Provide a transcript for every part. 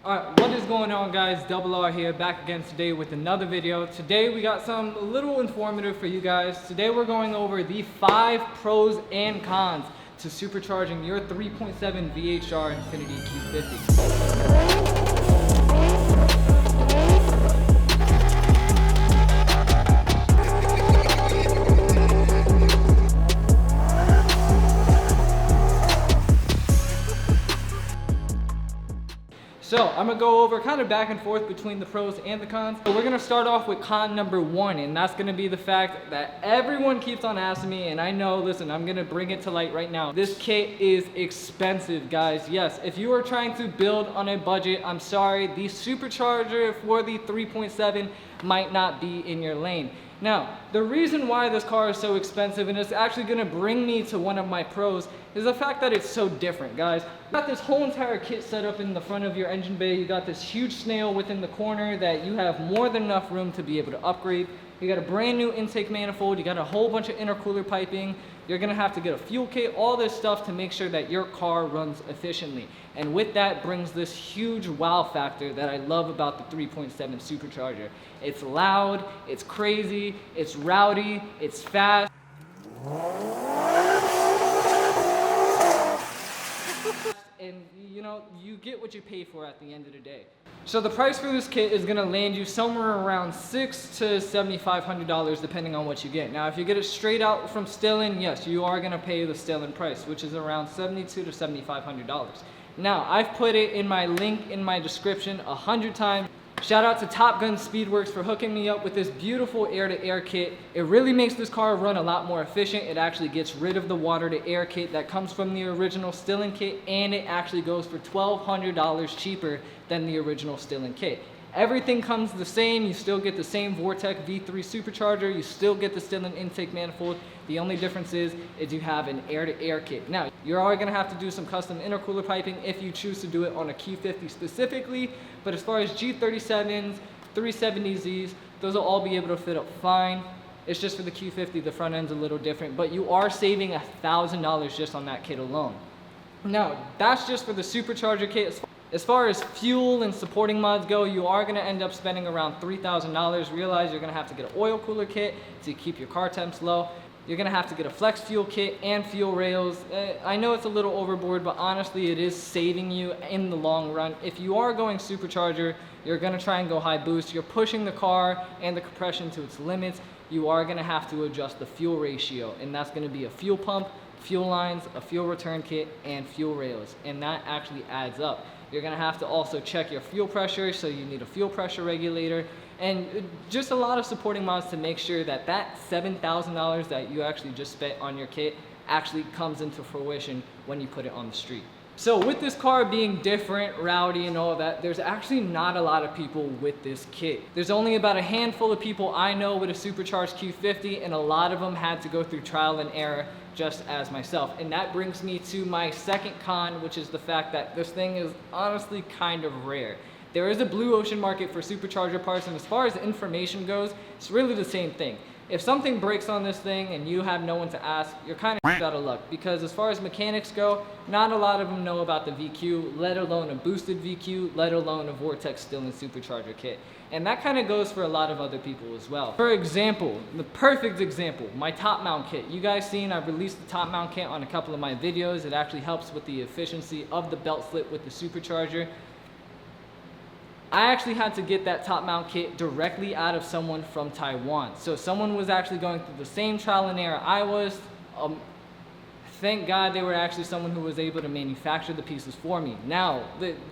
Alright, what is going on, guys? Double R here, back again today with another video. Today we got some a little informative for you guys. Today we're going over the 5 pros and cons to supercharging your 3.7 VHR Infiniti Q50. So I'm gonna go over kind of back and forth between the pros and the cons. So we're gonna start off with con number 1, and that's gonna be the fact that everyone keeps on asking me, and I know, listen, I'm gonna bring it to light right now. This kit is expensive, guys. Yes, if you are trying to build on a budget, I'm sorry, the supercharger for the 3.7 might not be in your lane. Now, the reason why this car is so expensive, and it's actually gonna bring me to one of my pros, is the fact that it's so different, guys. You got this whole entire kit set up in the front of your engine bay. You got this huge snail within the corner that you have more than enough room to be able to upgrade. You got a brand new intake manifold. You got a whole bunch of intercooler piping. You're gonna have to get a fuel kit, all this stuff to make sure that your car runs efficiently. And with that brings this huge wow factor that I love about the 3.7 supercharger. It's loud, it's crazy, it's rowdy, it's fast. And you know, you get what you pay for at the end of the day. So the price for this kit is gonna land you somewhere around $600 to $7,500 depending on what you get. Now, if you get it straight out from Stillen, yes, you are gonna pay the Stillen price, which is around $7,200 to $7,500. Now, I've put it in my link in my description 100 times. Shout out to Top Gun Speedworks for hooking me up with this beautiful air-to-air kit. It really makes this car run a lot more efficient. It actually gets rid of the water-to-air kit that comes from the original Stillen kit, and it actually goes for $1,200 cheaper than the original Stillen kit. Everything comes the same. You still get the same Vortec V3 supercharger. You still get the Stillen intake manifold. The only difference is you have an air-to-air kit. Now, you're already gonna have to do some custom intercooler piping if you choose to do it on a Q50 specifically, but as far as G37s, 370Zs, those will all be able to fit up fine. It's just for the Q50, the front end's a little different, but you are saving $1,000 just on that kit alone. Now, that's just for the supercharger kit. As far as fuel and supporting mods go, you are gonna end up spending around $3,000. Realize you're gonna have to get an oil cooler kit to keep your car temps low. You're gonna have to get a flex fuel kit and fuel rails. I know it's a little overboard, but honestly, it is saving you in the long run. If you are going supercharger, you're gonna try and go high boost. You're pushing the car and the compression to its limits. You are gonna have to adjust the fuel ratio, and that's gonna be a fuel pump, fuel lines, a fuel return kit, and fuel rails, and that actually adds up. You're gonna have to also check your fuel pressure, so you need a fuel pressure regulator, and just a lot of supporting mods to make sure that that $7,000 that you actually just spent on your kit actually comes into fruition when you put it on the street. So with this car being different, rowdy, and all of that, there's actually not a lot of people with this kit. There's only about a handful of people I know with a supercharged Q50, and a lot of them had to go through trial and error just as myself. And that brings me to my second con, which is the fact that this thing is honestly kind of rare. There is a blue ocean market for supercharger parts, and as far as information goes, it's really the same thing. If something breaks on this thing and you have no one to ask, you're kind of out of luck, because as far as mechanics go, not a lot of them know about the VQ, let alone a boosted VQ, let alone a Vortec Stillen supercharger kit. And that kind of goes for a lot of other people as well. For example, the perfect example, my top mount kit. You guys seen I've released the top mount kit on a couple of my videos. It actually helps with the efficiency of the belt slip with the supercharger. I actually had to get that top mount kit directly out of someone from Taiwan. So someone was actually going through the same trial and error I was. Thank God they were actually someone who was able to manufacture the pieces for me. Now,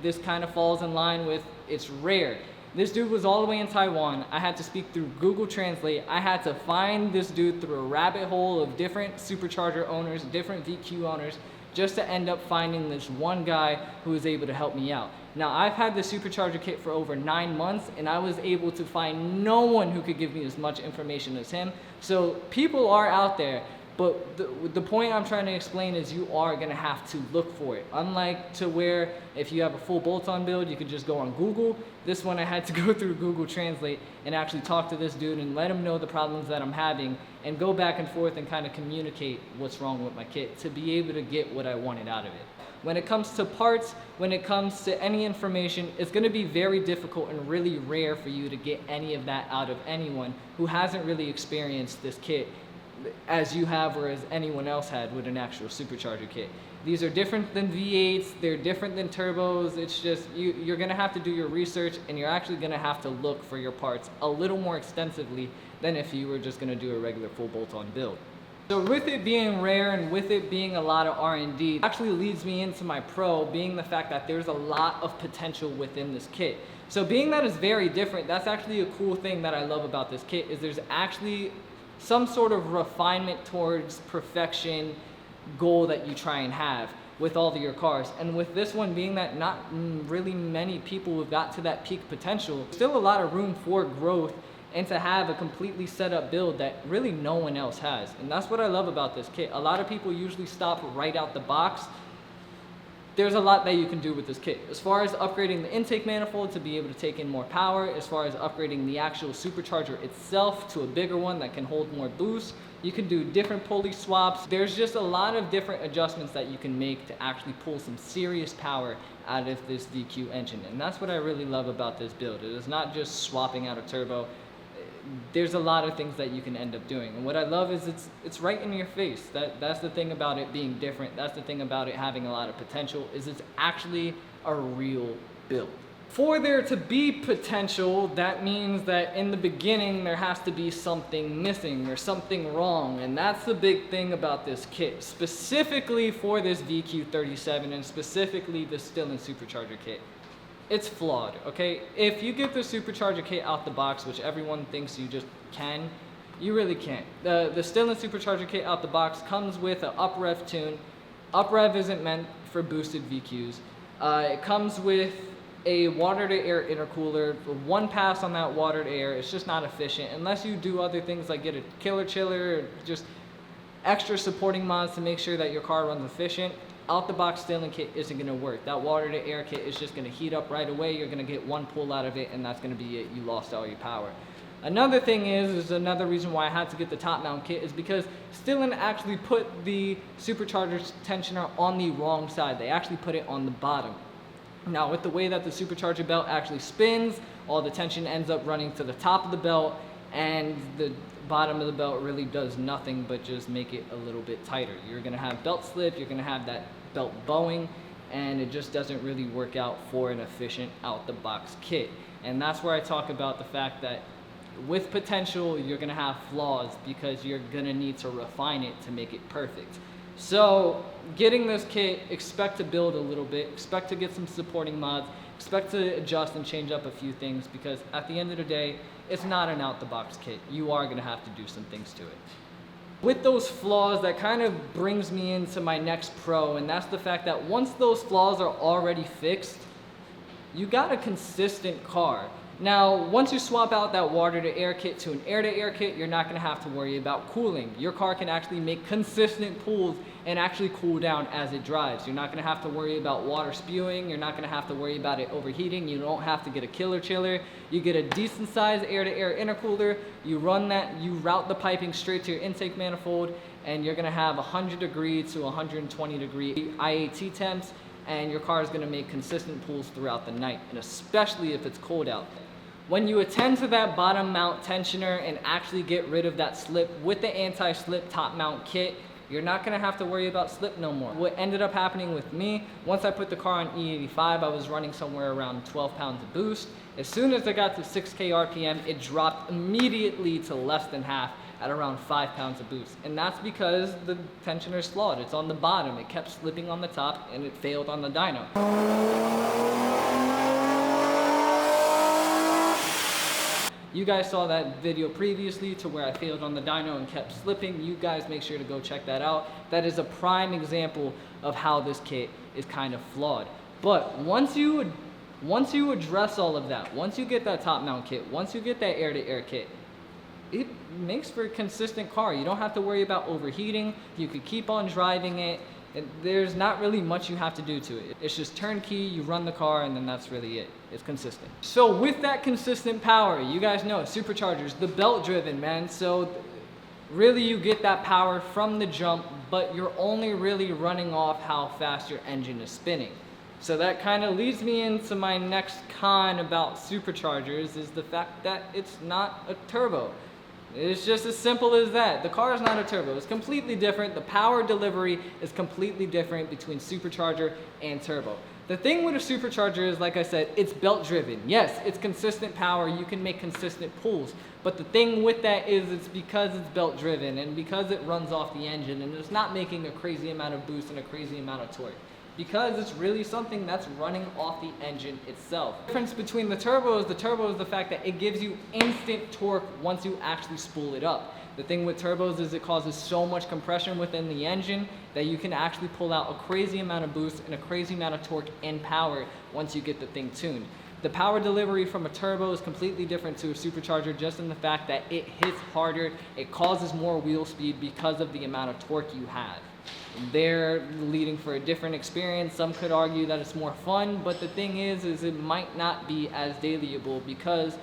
this kind of falls in line with it's rare. This dude was all the way in Taiwan. I had to speak through Google Translate. I had to find this dude through a rabbit hole of different supercharger owners, different VQ owners, just to end up finding this one guy who was able to help me out. Now, I've had the supercharger kit for over 9 months, and I was able to find no one who could give me as much information as him. So people are out there, but the point I'm trying to explain is you are gonna have to look for it. Unlike to where if you have a full bolt-on build, you could just go on Google. This one I had to go through Google Translate and actually talk to this dude and let him know the problems that I'm having and go back and forth and kind of communicate what's wrong with my kit to be able to get what I wanted out of it. When it comes to parts, when it comes to any information, it's going to be very difficult and really rare for you to get any of that out of anyone who hasn't really experienced this kit as you have or as anyone else had with an actual supercharger kit. These are different than V8s, they're different than turbos. It's just, you're gonna have to do your research, and you're actually gonna have to look for your parts a little more extensively than if you were just gonna do a regular full bolt-on build. So with it being rare and with it being a lot of R&D, it actually leads me into my pro, being the fact that there's a lot of potential within this kit. So being that it's very different, that's actually a cool thing that I love about this kit, is there's actually some sort of refinement towards perfection goal that you try and have with all of your cars. And with this one being that not really many people have got to that peak potential, still a lot of room for growth and to have a completely set up build that really no one else has. And that's what I love about this kit. A lot of people usually stop right out the box. There's a lot that you can do with this kit. As far as upgrading the intake manifold to be able to take in more power, as far as upgrading the actual supercharger itself to a bigger one that can hold more boost, you can do different pulley swaps. There's just a lot of different adjustments that you can make to actually pull some serious power out of this VQ engine. And that's what I really love about this build. It is not just swapping out a turbo. There's a lot of things that you can end up doing. And what I love is it's right in your face. That's the thing about it being different. That's the thing about it having a lot of potential, is it's actually a real build. For there to be potential, that means that in the beginning there has to be something missing or something wrong. And that's the big thing about this kit, specifically for this VQ37 and specifically the Stillen Supercharger kit. It's flawed, okay? If you get the Supercharger kit out the box, which everyone thinks you just can, you really can't. The Stillen Supercharger kit out the box comes with an up-rev tune. Up-rev isn't meant for boosted VQs. It comes with a water-to-air intercooler. One pass on that water-to-air, it's just not efficient unless you do other things like get a killer chiller or just extra supporting mods to make sure that your car runs efficient. Out the box Stillen kit isn't going to work. That water to air kit is just going to heat up right away. You're going to get one pull out of it, and that's going to be it. You lost all your power. Another thing is another reason why I had to get the top mount kit is because Stillen actually put the supercharger tensioner on the wrong side. They actually put it on the bottom. Now with the way that the supercharger belt actually spins, all the tension ends up running to the top of the belt, and the bottom of the belt really does nothing but just make it a little bit tighter. You're gonna have belt slip, you're gonna have that belt bowing, and it just doesn't really work out for an efficient out the box kit. And that's where I talk about the fact that with potential, you're gonna have flaws because you're gonna need to refine it to make it perfect. So getting this kit, expect to build a little bit, expect to get some supporting mods, expect to adjust and change up a few things, because at the end of the day, it's not an out-the-box kit. You are going to have to do some things to it. With those flaws, that kind of brings me into my next pro, and that's the fact that once those flaws are already fixed, you got a consistent car. Now, once you swap out that water-to-air kit to an air-to-air kit, you're not going to have to worry about cooling. Your car can actually make consistent pulls and actually cool down as it drives. You're not going to have to worry about water spewing. You're not going to have to worry about it overheating. You don't have to get a killer chiller. You get a decent-sized air-to-air intercooler. You run that, you route the piping straight to your intake manifold, and you're going to have 100 degree to 120 degree IAT temps, and your car is going to make consistent pulls throughout the night, and especially if it's cold out. When you attend to that bottom mount tensioner and actually get rid of that slip with the anti-slip top mount kit, you're not gonna have to worry about slip no more. What ended up happening with me, once I put the car on E85, I was running somewhere around 12 pounds of boost. As soon as I got to 6K RPM, it dropped immediately to less than half at around 5 pounds of boost. And that's because the tensioner is flawed. It's on the bottom. It kept slipping on the top and it failed on the dyno. You guys saw that video previously to where I failed on the dyno and kept slipping. You guys make sure to go check that out. That is a prime example of how this kit is kind of flawed. But once you address all of that, once you get that top mount kit, once you get that air-to-air kit, it makes for a consistent car. You don't have to worry about overheating. You could keep on driving it. There's not really much you have to do to it. It's just turnkey, you run the car, and then that's really it. It's consistent. So with that consistent power, you guys know superchargers, the belt driven, man. So really you get that power from the jump but you're only really running off how fast your engine is spinning. So that kind of leads me into my next con about superchargers, is the fact that it's not a turbo. It's just as simple as that. The car is not a turbo. It's completely different. The power delivery is completely different between supercharger and turbo. The thing with a supercharger is, like I said, it's belt driven. Yes, it's consistent power. You can make consistent pulls. But the thing with that is it's because it's belt driven and because it runs off the engine and it's not making a crazy amount of boost and a crazy amount of torque. Because it's really something that's running off the engine itself. The difference between the turbo is the fact that it gives you instant torque once you actually spool it up. The thing with turbos is it causes so much compression within the engine that you can actually pull out a crazy amount of boost and a crazy amount of torque and power once you get the thing tuned. The power delivery from a turbo is completely different to a supercharger, just in the fact that it hits harder, it causes more wheel speed because of the amount of torque you have. They're leading for a different experience. Some could argue that it's more fun, but the thing is it might not be as dailyable because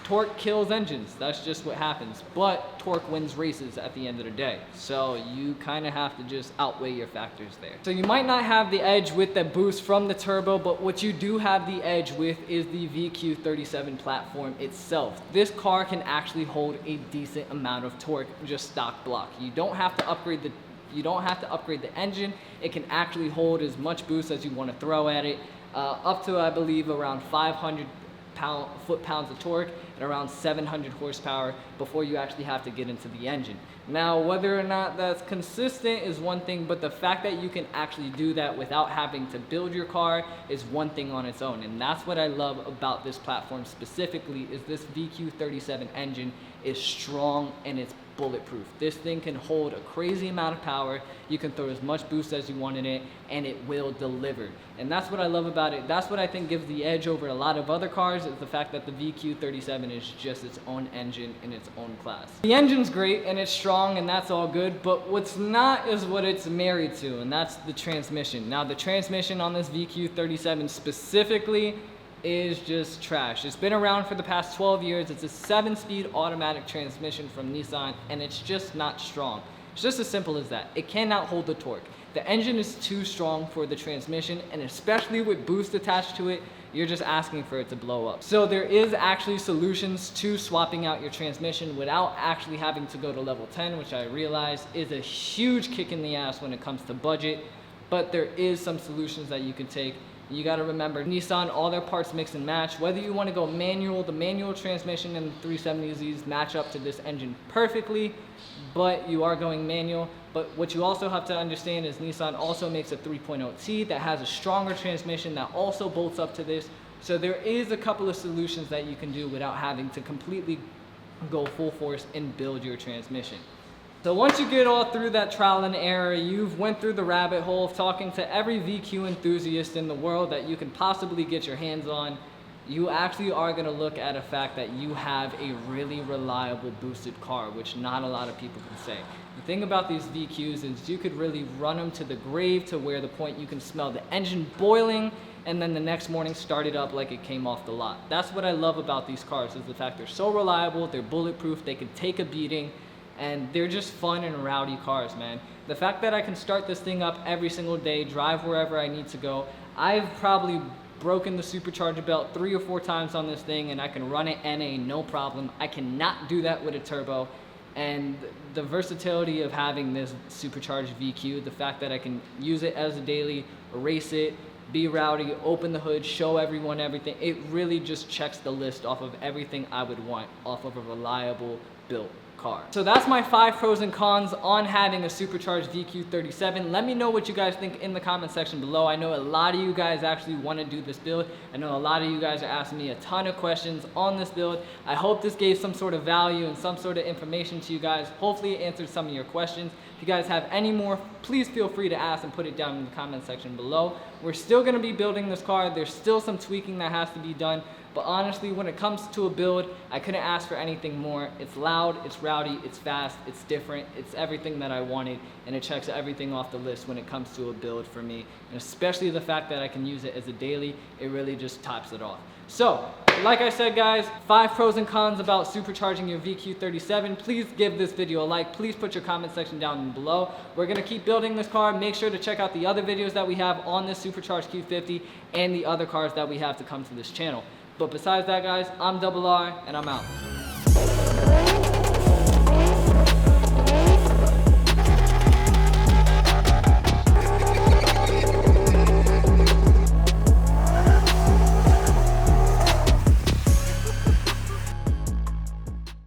torque kills engines. That's just what happens. But torque wins races at the end of the day. So you kind of have to just outweigh your factors there. So you might not have the edge with the boost from the turbo, but what you do have the edge with is the VQ37 platform itself. This car can actually hold a decent amount of torque, just stock block. You don't have to upgrade the engine. It can actually hold as much boost as you want to throw at it, up to, I believe, around 500 foot-pounds of torque and around 700 horsepower before you actually have to get into the engine. Now, whether or not that's consistent is one thing, but the fact that you can actually do that without having to build your car is one thing on its own. And that's what I love about this platform specifically, is this VQ37 engine is strong and it's bulletproof. This thing can hold a crazy amount of power. You can throw as much boost as you want in it and it will deliver. And that's what I love about it. That's what I think gives the edge over a lot of other cars, is the fact that the VQ37 is just its own engine in its own class. The engine's great and it's strong and that's all good, but what's not is what it's married to, and that's the transmission. Now, the transmission on this VQ37 specifically is just trash. It's been around for the past 12 years. It's a 7-speed automatic transmission from Nissan, and it's just not strong. It's just as simple as that. It cannot hold the torque. The engine is too strong for the transmission, and especially with boost attached to it, you're just asking for it to blow up. So there is actually solutions to swapping out your transmission without actually having to go to level 10, which I realize is a huge kick in the ass when it comes to budget, but there is some solutions that you can take. You got to remember, Nissan, all their parts mix and match. Whether you want to go manual, the manual transmission and the 370Zs match up to this engine perfectly, but you are going manual. But what you also have to understand is Nissan also makes a 3.0T that has a stronger transmission that also bolts up to this. So there is a couple of solutions that you can do without having to completely go full force and build your transmission. So once you get all through that trial and error, you've went through the rabbit hole of talking to every VQ enthusiast in the world that you can possibly get your hands on, you actually are going to look at a fact that you have a really reliable boosted car, which not a lot of people can say. The thing about these VQs is you could really run them to the grave, to where the point you can smell the engine boiling and then the next morning start it up like it came off the lot. That's what I love about these cars, is the fact they're so reliable, they're bulletproof, they can take a beating, and they're just fun and rowdy cars, man. The fact that I can start this thing up every single day, drive wherever I need to go. I've probably broken the supercharger belt 3 or 4 times on this thing, and I can run it NA no problem. I cannot do that with a turbo. And the versatility of having this supercharged VQ, the fact that I can use it as a daily, race it, be rowdy, open the hood, show everyone everything, it really just checks the list off of everything I would want off of a reliable built car. So that's my 5 pros and cons on having a supercharged VQ37. Let me know what you guys think in the comment section below. I know a lot of you guys actually want to do this build. I know a lot of you guys are asking me a ton of questions on this build. I hope this gave some sort of value and some sort of information to you guys. Hopefully it answered some of your questions. If you guys have any more, please feel free to ask and put it down in the comment section below. We're still going to be building this car. There's still some tweaking that has to be done. But honestly, when it comes to a build, I couldn't ask for anything more. It's loud, it's rowdy, it's fast, it's different, it's everything that I wanted, and it checks everything off the list when it comes to a build for me. And especially the fact that I can use it as a daily, it really just tops it off. So, like I said guys, 5 pros and cons about supercharging your VQ37. Please give this video a like. Please put your comment section down below. We're gonna keep building this car. Make sure to check out the other videos that we have on this supercharged Q50 and the other cars that we have to come to this channel. But besides that guys, I'm Double R and I'm out.